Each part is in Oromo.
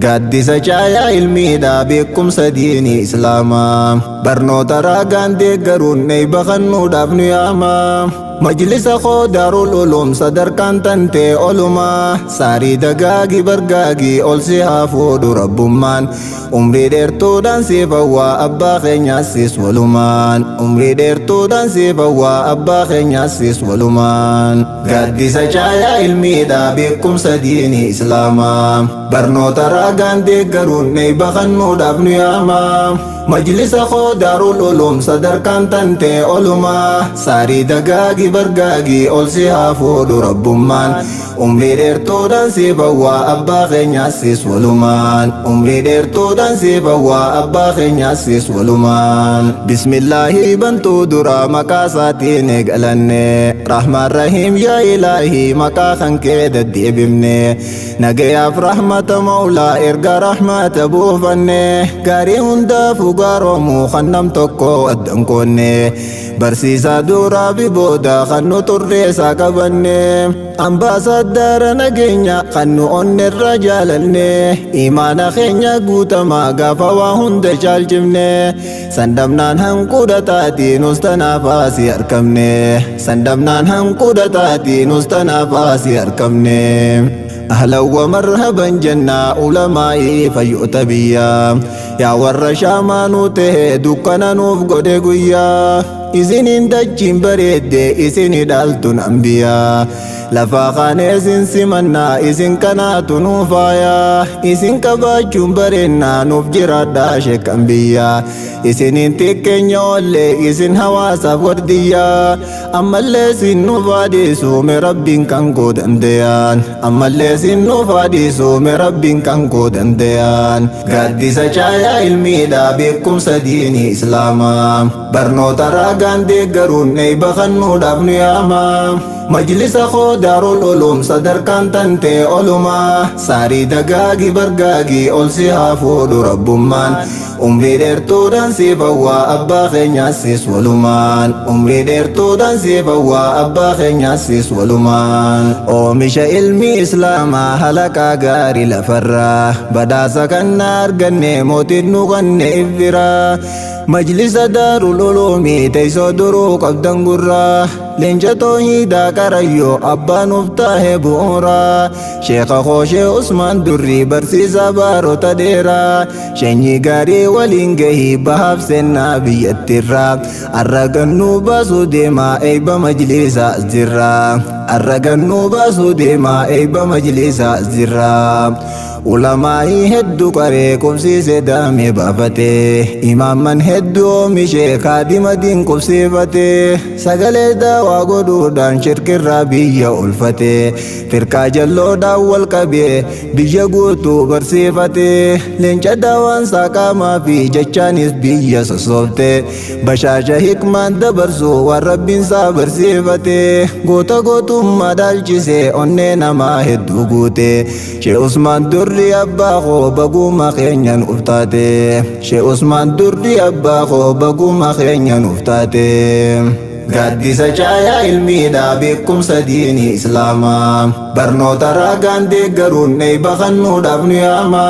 Gaaddisa caayaa ilmiidhaa beekumsa diinii islaamaa. Barnoota raagaan deeggaruun eebba kennuudhaaf nu yaama. Majlisa koo Daarul Uluum sadarkaan tantee olumaa. Saarii dagaagi bargaagi ol si haa fuudhu rabbummaan. Umrii dheertuudhaan siif hawwaa abbaa keenyaas sis walumaan. Umrii dheertuudhaan siif hawwaa abbaa keenyaas sis walumaan. Gaaddisa caayaa ilmiidhaa beekumsa diinii islaamaa. Barnoota raagaan deeggaruun eebba kennuudhaaf nu yaama. Majlisa koo Daarul Uluum sadarkaan tantee olumaa. Saarii dagaagi bargaagi ol si haa fuudhu rabbummaan. Umrii dheertuudhaan siif hawwaa abbaa keenyaas sis walumaan. Umrii dheertuudhaan siif hawwaa abbaa keenyaas sis walumaan. Bismillaahi bantuu dura maqaa isaatiin eegalanne. Rahmaan Rahiim yaa Ilaahii maqaa kan kee deddeebifne. Nagayaaf rahmata Mawlaa erga rahmata buufanne. Gaarii hundaafuu gaaroomu kan nam tokko addan qoonne. Barsiisaa duraa fi booda kan nu turreessaa qabanne. Ambaasaaddaara nageenya kan nu onnerra jaalanne. Imaana keenya guutamaa gaafa waa hunda caalchifne. Sandabnaan hanquudha taatii nus tanaaf asii argamne. Sandabnaan hanquudha taatii nus tanaaf asii argamne. Ahlan wa marhaban jennaa ulamaa'ii fayyoota biyyaa. Yaa warra shaamaa nu ta'e dukkana nuuf godhe guyyaa. Isiniin dachiin bareedde isinii dhaaltuun anbiyaa. Lafaa kaanee isin simannaa isin kanaatu nuuf faayaa. Isin qabaachuun bareennaa nuuf jiraadhaa sheekan biyyaa. Isiniin xiqqeenya oollee isin hawaasaaf wardiyyaa. Ammallee isin nuuf haadhiisuume rabbiin kan koo danda'an. Ammallee isin nuuf haadhiisuume rabbiin kan koo danda'an. Gaaddisa caayaa ilmiidhaa beekumsa diinii islaamaa. Barnoota raagaan deeggaruun eebba kennuudhaaf nu yaama. Majlisa koo Daarul Uluum sadarkaan tantee olumaa. Saarii dagaagi bargaagi ol si haa fuudhu rabbummaan. Umrii dheertuudhaan siif hawwaa abbaa keenyaas sis walumaan. Umrii dheertuudhaan siif hawwaa abbaa keenyaas sis walumaan. Oomisha ilmi islaamaa halaqaa gaarii lafarraa. Badhaasa kan na arganne mootiin nu kanne iffiraa. Majlisa Daarul Uluumii teessoo duruu qabdan gurraa. Leenca toohidaa qarayyoo abbaan uf taa'e bu'uuraa. Sheekha Kooshee Usmaan Durrii barsiisaa baarota dheeraa. Sheenyii gaarii waliin gahii bahaaf sennaa biyyattirraa. Arragannuu baasuu deemaa eebba majlisaa as jirraa. Arragannuu baasuu deemaa eebba majlisaa as jirraa. Ulamaa'ii hedduu qaree qubsiise daamee baafatee. Imaamman hedduu oomishee kaadima diin qubsiifatee. Sagalee daawaa godhuudhaan shirkirraa biyya oolfatee. Firqaa jalloodhaan wal qabee biyya guutuu barsiifatee. Leenca daawaan saaqamaa fi jechaanis biyya sossooftee. Bashaasha hikmaan dabarsuu waan rabbiinsaa barsiifatee. Goota gootummaa dhaalchisee onnee namaa hedduu guutee. Shee Usmaan Durrii abbaa koo baguma keenyan uftaate. Shee Usmaan Durrii abbaa koo baguma keenyan uftaate. Gaaddisa caayaa ilmiidhaa beekumsa diinii islaamaa. Barnoota raagaan deeggaruun eebba kennuudhaaf nu yaama.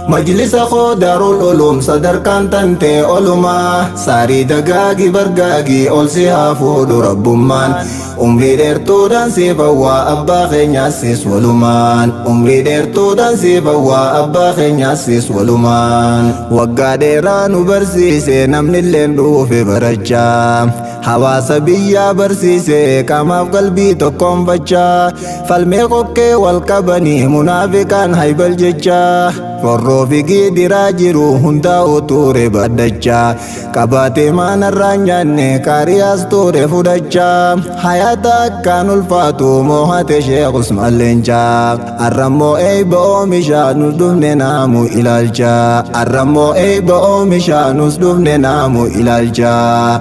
Majlisa koo Daarul Uluum sadarkaan tantee olumaa. Saarii dagaagi bargaagi ol si haa fuudhu rabbummaan. Umrii dheertuudhaan siif hawwaa abbaa keenyaas sis walumaan. Umrii dheertuudhaan siif hawwaa abbaa keenyaas sis walumaan. Waggaa dheeraa nu barsiise namnilleen dhuufe barachaa. Hawaasa biyyaa barsiise qaamaaf qalbii tokkoonfachaa. Falmee kokkee wal qabanii munaafiqaan haybal jechaa. Forroo fi gidiraa jiru hundaa utuure baddachaa. Qabaatee maanarraa nyaanne kaariyaas ture fudhachaa. Hayaata akkaan ulfaatu moohate Sheekh Usmaan Leencaa. Arrammoo eebba oomishaa nus dhufne naamu ilaalchaa. Arrammoo eebba oomishaa nus dhufne naamu ilaalchaa.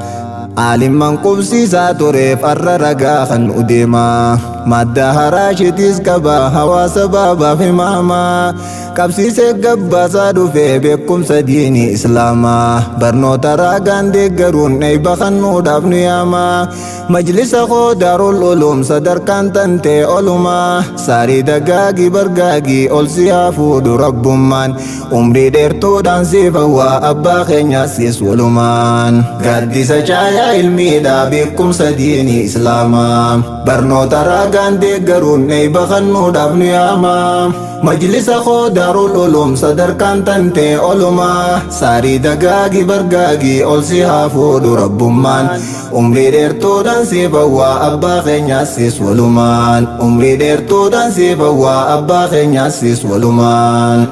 Aalimman qubsiisaa tureef arra ragaa kan udeemaa. madda haraashitis qaba hawaasa baabaaf imaamaa qabsiisee gabbaasaa dhufee beekumsa diinii islaamaa barnoota raagaan deeggaruun eebba kennuudhaaf nu yaamaa majlisa koo daarul uluum sadarkaan tantee olumaa saarii dagaagii bargaagii ol si haa fuudhu rabbummaan umrii dheertuudhaan siif hawwaa abbaa keenyaas siis walumaan gaaddisa caayaa ilmiidhaa beekumsa diinii islaamaa barnoota raagaan deeggaruun eebba kennuudhaaf nu yaamaa majlisa koo daarul uluum sadarkaan tantee olumaa saarii dagaagii bargaagii ol si haa fuudhu rabbummaan umrii dheertuudhaan siif hawwaa abbaa keenyaas siis walumaan umrii dheertuudhaan siif hawwaa abbaa keenyaas siis walumaan